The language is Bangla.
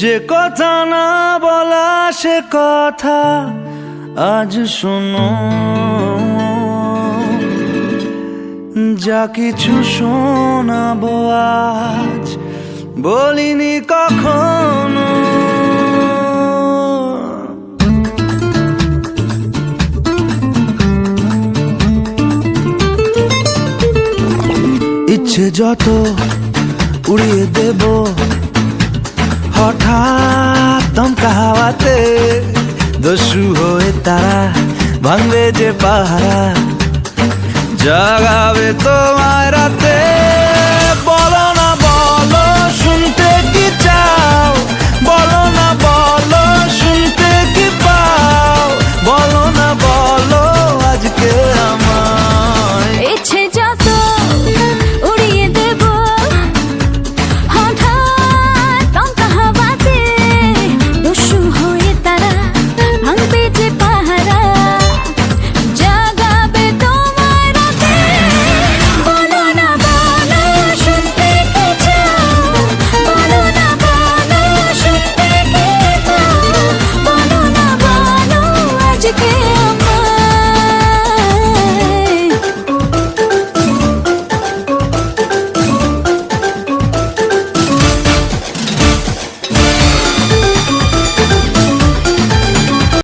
যে কথা না বলা সে কথা আজ শোনো, যা কিছু শোনাবো আজ বলিনি কখনো। ইচ্ছে যত উড়িয়ে দেব হঠাৎ দমকা হাওয়াতে, দস্যু হয়ে তারা ভাঙবে যে পাহারা, জাগাবে তোমায় রাতে।